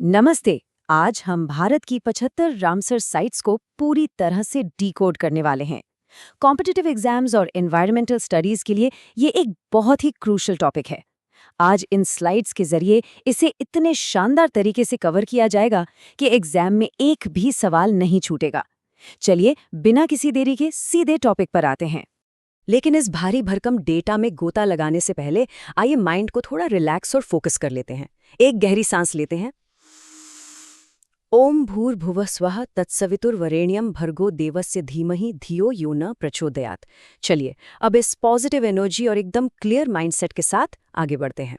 नमस्ते। आज हम भारत की 75 रामसर साइट्स को पूरी तरह से डिकोड करने वाले हैं। कॉम्पिटिटिव एग्जाम्स और एनवायरमेंटल स्टडीज के लिए ये एक बहुत ही क्रूशल टॉपिक है। आज इन स्लाइड्स के जरिए इसे इतने शानदार तरीके से कवर किया जाएगा कि एग्जाम में एक भी सवाल नहीं छूटेगा। चलिए बिना किसी देरी के सीधे टॉपिक पर आते हैं। लेकिन इस भारी भरकम डेटा में गोता लगाने से पहले आइए माइंड को थोड़ा रिलैक्स और फोकस कर लेते हैं। एक गहरी सांस लेते हैं। ओम भूर्भुवः स्वः तत्सवितुर्वरेण्यं भर्गो देवस्य धीमहि धियो यो न प्रचोदयात्। चलिए अब इस पॉजिटिव एनर्जी और एकदम क्लियर माइंडसेट के साथ आगे बढ़ते हैं।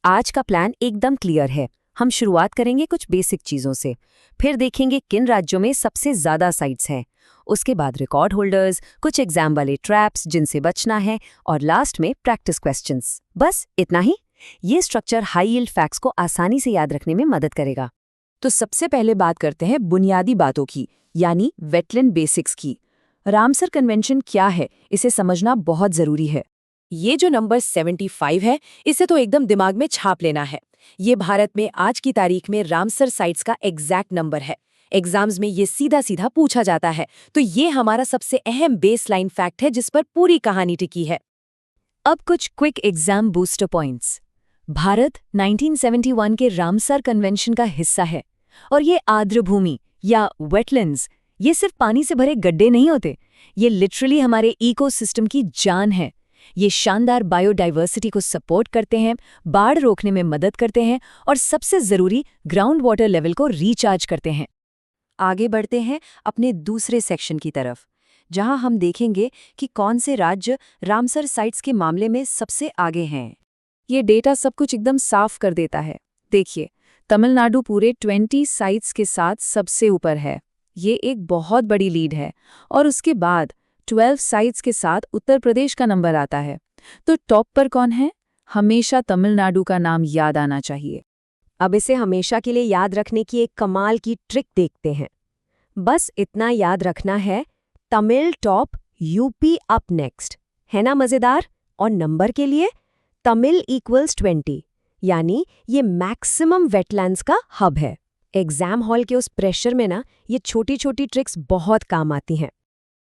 आज का प्लान एकदम क्लियर है। हम शुरुआत करेंगे कुछ बेसिक चीज़ों से, फिर देखेंगे किन राज्यों में सबसे ज़्यादा साइट्स हैं, उसके बाद रिकॉर्ड होल्डर्स, कुछ एग्जाम वाले ट्रैप्स जिनसे बचना है, और लास्ट में प्रैक्टिस क्वेश्चंस। बस इतना ही। ये स्ट्रक्चर हाई यील्ड फैक्ट्स को आसानी से याद रखने में मदद करेगा। तो सबसे पहले बात करते हैं बुनियादी बातों की, यानी वेटलैंड बेसिक्स की। रामसर कन्वेंशन क्या है, इसे समझना बहुत जरूरी है। ये जो नंबर 75 है, इसे तो एकदम दिमाग में छाप लेना है। ये भारत में आज की तारीख में रामसर साइट्स का एग्जैक्ट नंबर है। एग्जाम्स में ये सीधा सीधा पूछा जाता है, तो ये हमारा सबसे अहम बेसलाइन फैक्ट है जिस पर पूरी कहानी टिकी है। अब कुछ quick exam booster points. Bharat 1971 के रामसर कन्वेंशन का हिस्सा है, और ये आर्द्रभूमि या वेटलैंड्स ये सिर्फ पानी से भरे गड्ढे नहीं होते, ये लिटरली हमारे इकोसिस्टम की जान है। ये शानदार बायोडाइवर्सिटी को सपोर्ट करते हैं, बाढ़ रोकने में मदद करते हैं, और सबसे जरूरी ग्राउंड वाटर लेवल को रिचार्ज करते हैं। आगे बढ़ते हैं अपने दूसरे सेक्शन की तरफ, जहां हम देखेंगे कि कौन से राज्य रामसर साइट्स के मामले में सबसे आगे हैं। ये डेटा सब कुछ एकदम साफ कर देता है। देखिए, तमिलनाडु पूरे 20 साइट्स के साथ सबसे ऊपर है। ये एक बहुत बड़ी लीड है। और उसके बाद 12 साइट्स के साथ उत्तर प्रदेश का नंबर आता है। तो टॉप पर कौन है? हमेशा तमिलनाडु का नाम याद आना चाहिए। अब इसे हमेशा के लिए याद रखने की एक कमाल की ट्रिक देखते हैं। बस इतना याद रखना है, Tamil top, UP up next. है ना मजेदार? और नंबर के लिए तमिल इक्वल्स 20, यानी ये मैक्सिमम वेटलैंड्स का हब है। एग्जाम हॉल के उस प्रेशर में ना ये छोटी छोटी ट्रिक्स बहुत काम आती हैं।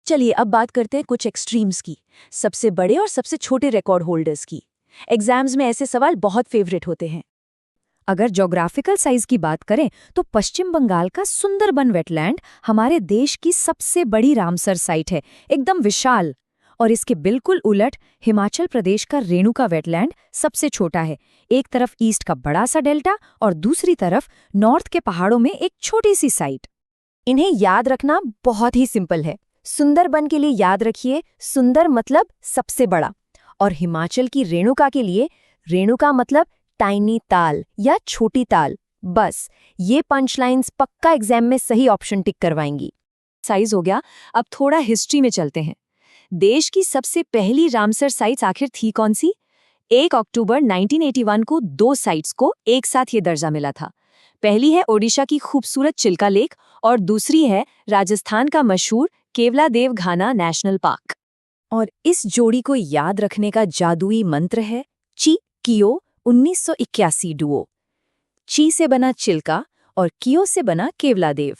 चलिए अब बात करते हैं कुछ एक्सट्रीम्स की, सबसे बड़े और सबसे छोटे रिकॉर्ड होल्डर्स की। एग्जाम्स में ऐसे सवाल बहुत फेवरेट होते हैं। अगर ज्योग्राफिकल साइज की बात करें तो पश्चिम बंगाल का सुंदरबन वेटलैंड हमारे देश की सबसे बड़ी रामसर साइट है, एकदम विशाल। और इसके बिल्कुल उलट हिमाचल प्रदेश का रेणुका वेटलैंड सबसे छोटा है। एक तरफ ईस्ट का बड़ा सा डेल्टा और दूसरी तरफ नॉर्थ के पहाड़ों में एक छोटी सी साइट। इन्हें याद रखना बहुत ही सिंपल है। सुंदरबन के लिए याद रखिए सुंदर मतलब सबसे बड़ा, और हिमाचल की रेणुका के लिए रेणुका मतलब टाइनी ताल या छोटी ताल। बस ये पंचलाइंस पक्का एग्जाम में सही ऑप्शन टिक करवाएंगी। साइज हो गया, अब थोड़ा हिस्ट्री में चलते हैं। देश की सबसे पहली रामसर साइट्स आखिर थी कौन सी? 1 अक्टूबर 1981 को 2 साइट्स को एक साथ ये दर्जा मिला था। पहली है ओडिशा की खूबसूरत चिल्का लेक, और दूसरी है राजस्थान का मशहूर केवलादेव घाना नेशनल पार्क। और इस जोड़ी को याद रखने का जादुई मंत्र है ची कियो 1981 डुओ। ची से बना चिल्का और कियो से बना केवलादेव।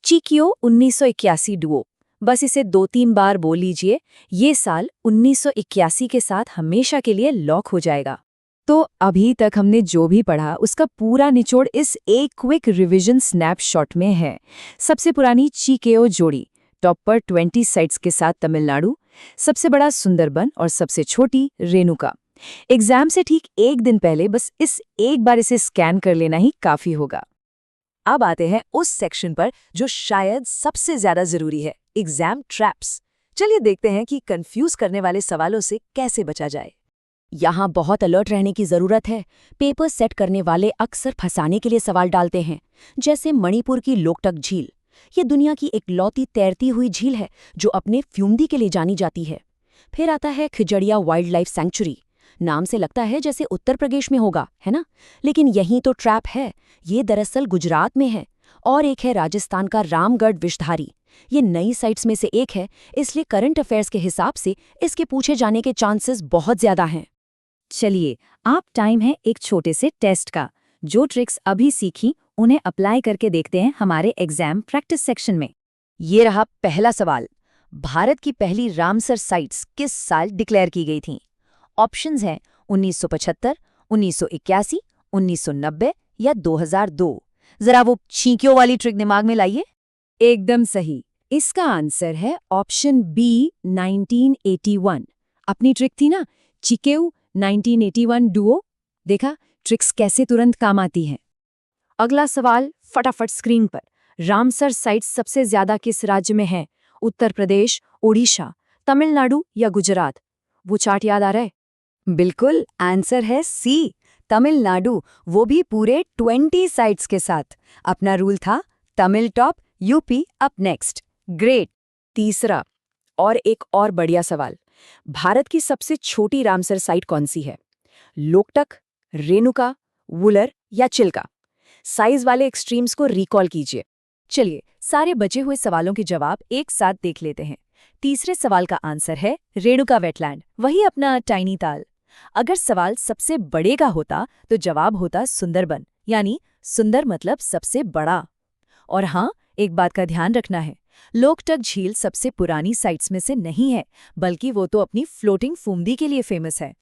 ची कियो 1981 डुओ। बस इसे 2-3 बार बोल लीजिए, ये साल 1981 के साथ हमेशा के लिए लॉक हो जाएगा। तो अभी तक हमने जो भी पढ़ा उसका पूरा निचोड़ इस एक क्विक रिवीजन स्नैपशॉट में है। सबसे पुरानी चीकेओ जोड़ी, टॉप पर 20 साइट्स के साथ तमिलनाडु, सबसे बड़ा सुंदरबन और सबसे छोटी रेणुका। एग्जाम से ठीक एक दिन पहले बस इस एक बार इसे स्कैन कर लेना ही काफी होगा। अब आते हैं उस सेक्शन पर जो शायद सबसे ज्यादा जरूरी है, एग्जाम ट्रैप्स। चलिए देखते हैं कि कंफ्यूज करने वाले सवालों से कैसे बचा जाए। यहाँ बहुत अलर्ट रहने की जरूरत है। पेपर सेट करने वाले अक्सर फंसाने के लिए सवाल डालते हैं, जैसे मणिपुर की लोकटक झील। ये दुनिया की इकलौती तैरती हुई झील है जो अपने फ्यूमदी के लिए जानी जाती है। फिर आता है खिजड़िया वाइल्ड लाइफ सेंचुरी। नाम से लगता है जैसे उत्तर प्रदेश में होगा, है ना? लेकिन यही तो ट्रैप है। ये दरअसल गुजरात में है। और एक है राजस्थान का रामगढ़ विषधारी। ये नई साइट्स में से एक है, इसलिए करंट अफेयर्स के हिसाब से इसके पूछे जाने के चांसेस बहुत ज्यादा हैं। चलिए, आप टाइम है एक छोटे से टेस्ट का। जो ट्रिक्स अभी सीखी उन्हें अप्लाई करके देखते हैं हमारे एग्जाम प्रैक्टिस सेक्शन में। ये रहा पहला सवाल। भारत की पहली रामसर साइट्स किस साल डिक्लेयर की गई थीं? ऑप्शंस हैं 1975, 1981, 1990 या 2002। जरा वो छींकियों वाली ट्रिक दिमाग में लाइए। एकदम सही। इसका आंसर है ऑप्शन बी 1981। अपनी ट्रिक थी ना, चिकेऊ 1981 डुओ। देखा ट्रिक्स कैसे तुरंत काम आती हैं। अगला सवाल फटाफट स्क्रीन पर। रामसर साइट्स सबसे ज्यादा किस राज्य में है? उत्तर प्रदेश, ओडिशा, तमिलनाडु या गुजरात? वो चार्ट याद आ रहा है? बिल्कुल, आंसर है सी, तमिलनाडु, वो भी पूरे 20 साइट्स के साथ। अपना रूल था Tamil top, UP up next. Great. तीसरा और एक और बढ़िया सवाल। भारत की सबसे छोटी रामसर साइट कौन सी है? लोकटक, रेणुका, वुलर या चिल्का? साइज वाले एक्सट्रीम्स को रिकॉल कीजिए। चलिए सारे बचे हुए सवालों के जवाब एक साथ देख लेते हैं। तीसरे सवाल का आंसर है रेणुका वेटलैंड, वही अपना टाइनी ताल। अगर सवाल सबसे बड़े का होता तो जवाब होता सुंदरबन, यानी सुंदर मतलब सबसे बड़ा। और हाँ, एक बात का ध्यान रखना है, लोकटक झील सबसे पुरानी साइट्स में से नहीं है, बल्कि वो तो अपनी फ्लोटिंग फूमदी के लिए फेमस है।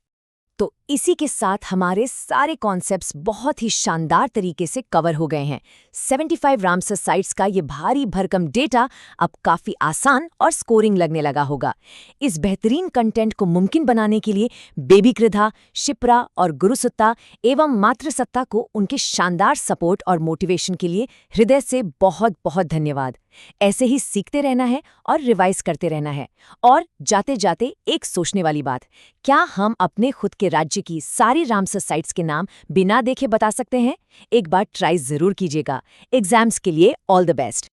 तो इसी के साथ हमारे सारे कॉन्सेप्ट्स बहुत ही शानदार तरीके से कवर हो गए हैं। 75 रामसर साइट्स का ये भारी भरकम डेटा अब काफ़ी आसान और स्कोरिंग लगने लगा होगा। इस बेहतरीन कंटेंट को मुमकिन बनाने के लिए बेबी कृधा, शिप्रा और गुरुसत्ता एवं मातृसत्ता को उनके शानदार सपोर्ट और मोटिवेशन के लिए हृदय से बहुत बहुत धन्यवाद। ऐसे ही सीखते रहना है और रिवाइज करते रहना है। और जाते जाते एक सोचने वाली बात, क्या हम अपने खुद के राज्य की सारी रामसर साइट्स के नाम बिना देखे बता सकते हैं? एक बार ट्राई जरूर कीजिएगा। एग्जाम्स के लिए ऑल द बेस्ट।